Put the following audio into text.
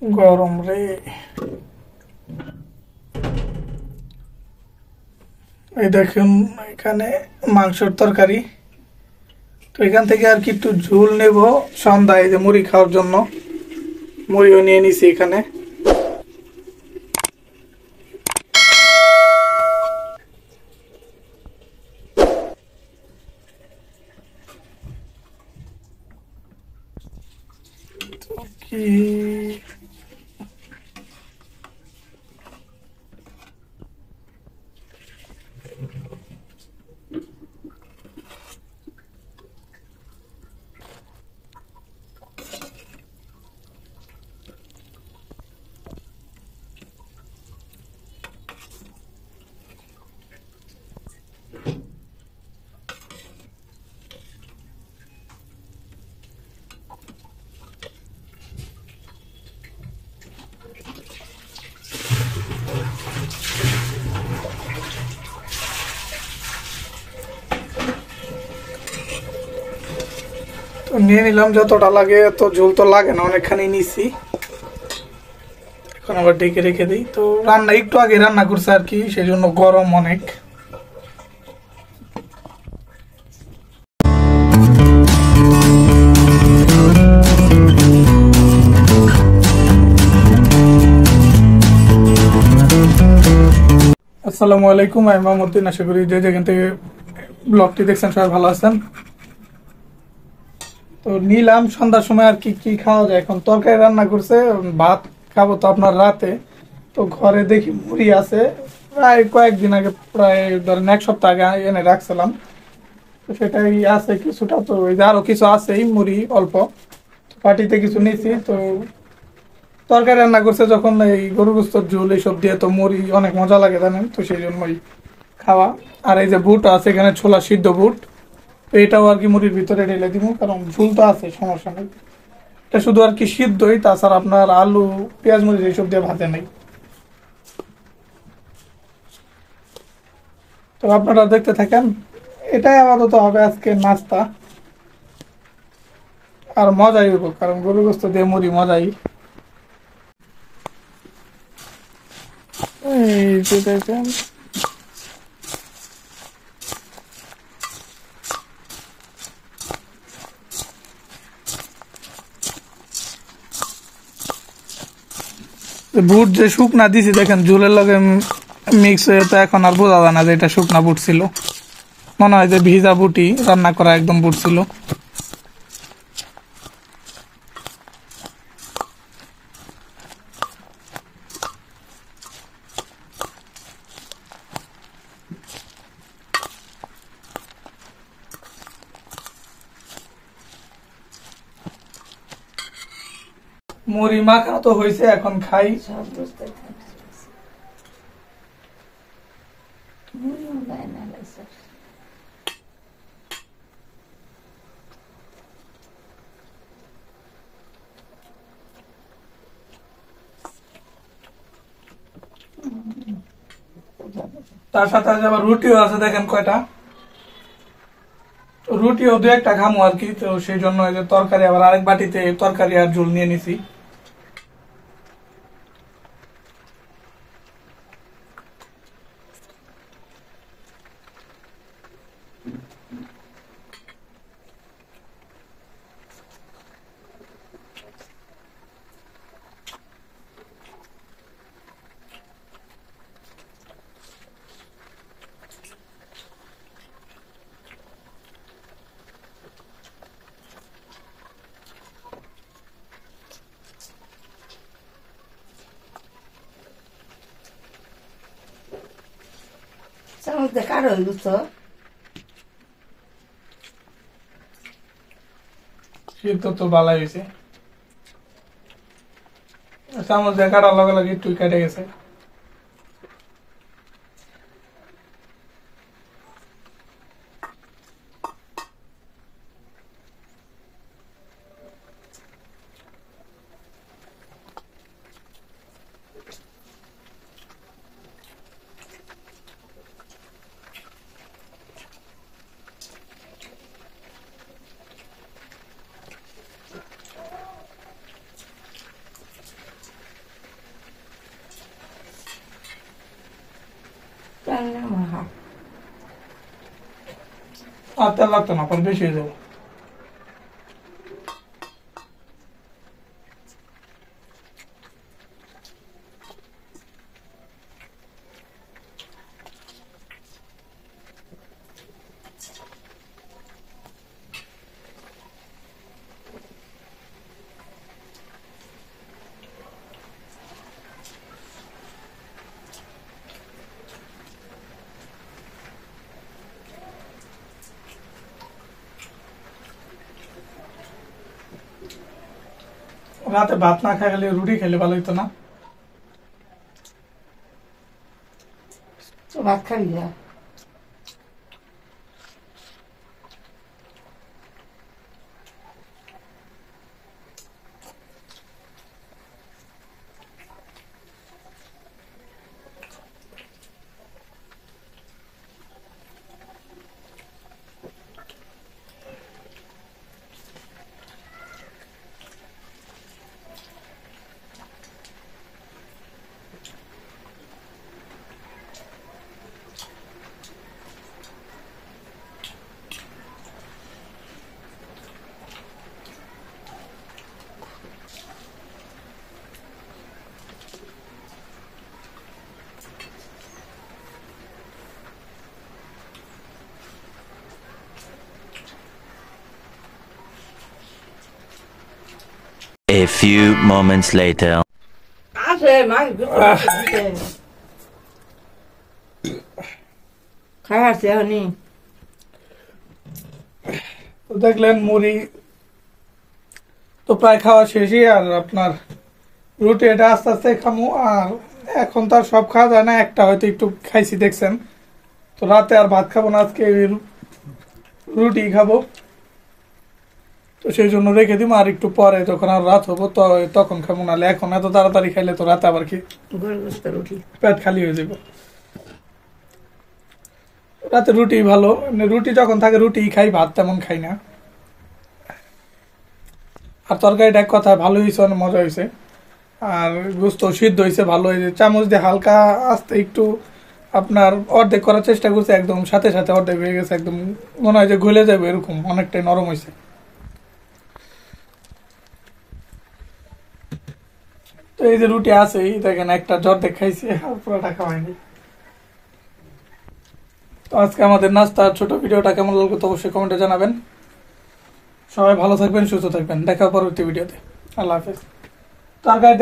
গরম রে। এই দেখুন এখানে মাংসের তরকারি। তো এখান থেকে আর কি একটু ঝোল নেব সন্ধ্যায়, যে মুড়ি খাওয়ার জন্য মুড়িও নিয়ে নিছি এখানে। কি তো নিয়ে নিলাম যতটা লাগে, তো ঝোল তো লাগে না, অনেকখানি নিছি। এখন আবার ঢেকে রেখে দিই। তো রান্না একটু আগে রান্না করছে আর কি, সেই জন্য গরম অনেক। আসসালামু আলাইকুম, আমি মাহমুদ্দিন। আশা করি যে যেখান থেকে ব্লগটি দেখছেন সবাই ভালো আছেন। তো নিলাম সন্ধ্যার সময় আর কি কি খাওয়া যায়, এখন তরকারি রান্না করছে, ভাত খাবো তো আপনার রাতে। তো ঘরে দেখি মুড়ি আছে, প্রায় কয়েকদিন আগে, প্রায় ধরেন এক সপ্তাহ আগে এনে রাখছিলাম। তো সেটাই আছে কিছুটা, তো ওই যে আরো কিছু আছেই মুড়ি অল্প। তো পার্টিতে কিছু নিছি। তো তরকারি রান্না করছে যখন, এই গরু গোস্তর ঝোল এইসব দিয়ে তো মুড়ি অনেক মজা লাগে জানেন, তো সেই জন্যই খাওয়া। আর এই যে বুট আছে এখানে, ছোলা সিদ্ধ বুট, তো এটাও আর কি মুড়ির ভিতরে ঢেলে দিব, কারণ ঝুল তো আছে, সমস্যা নেই। এটা শুধু আর কি সিদ্ধই, তাছাড়া আপনার আলু পেঁয়াজ মরিচ এইসব দিয়ে ভাজে নেই। তো আপনারা দেখতে থাকেন। এটাই আপাতত হবে আজকে নাস্তা। আর মজাই হইব, কারণ গরু গোস্ত দিয়ে মুড়ি মজাই। এই যে দেখেন, বুট যে শুকনা দিছি দেখেন ঝুলের লগে মিক্স হয়ে, তো এখন আর বোঝা যায় না যে এটা শুকনা বুট ছিল। মনে হয় যে ভিজা বুটি রান্না করা একদম বুট ছিল। মুড়ি মাখা তো হয়েছে, এখন খাই। তার সাথে আবার রুটিও আছে দেখেন কয়টা। তো রুটিও দু একটা খামো আর কি, তো সেই জন্য এই যে তরকারি আবার আরেক বাটিতে তরকারি আর ঝোল নিয়ে নিছি। চামচ দিয়ে কারো বুঝছো, সিদ্ধ তো ভালাই হয়েছে, চামচ দিয়ে কাটার লগে লগে একটু কেটে গেছে। প্যান নেবো, হ্যাঁ। আর তেল লাগতো না, পরে বেশি হয়ে যাবো। রাতে ভাত না খাই গেলে রুটি খেলে ভালো হইতো না? তো ভাত খাবি না? A few moments later. আসে মাছ খাই আসছে এখনই। তো দেখলেন মুড়ি তো প্রায় খাওয়া শেষই, আর আপনার রুটি এটা আস্তে আস্তে খামু। আর এখন তো আর সব খাওয়া যায় না, একটা হয়তো একটু খাইছি দেখছেন। তো রাতে আর ভাত খাবো না, আজকে রুটি খাবো। তো সেই জন্য রেখে দিব, আর একটু পরে যখন আর রাত হবো তো তখন খাবো, নাহলে এখন এত তাড়াতাড়ি খাইলে তো রাতে আবার কি গরু গোস্ত রুটি। পেট খালি হয়ে যাবে। রাতে রুটি ভালো, এমনি রুটি যখন থাকে রুটি খাই, ভাত তেমন খাই না। আর তরকারিটা এক কথা ভালো হয়েছে, অনেক মজা হয়েছে। আর গোস্ত সিদ্ধ হয়েছে ভালো হয়েছে, চামচ দিয়ে হালকা আস্তে একটু আপনার অর্ধেক করার চেষ্টা করছে, একদম সাথে সাথে অর্ধেক হয়ে গেছে, একদম মনে হয় যে গলে যাবে এরকম, অনেকটাই নরম হয়েছে। তো এই যে রুটি আছে, এই দেখেন একটা অর্ধেক খাইছি, আর পুরোটা খাওয়াইনি। তো আজকে আমাদের নাস্তার ছোট ভিডিওটা কেমন লাগলো তো অবশ্যই কমেন্টে জানাবেন। সবাই ভালো থাকবেন, সুস্থ থাকবেন, দেখা পরবর্তী ভিডিওতে। আল্লাহ হাফেজ। তার গায়ে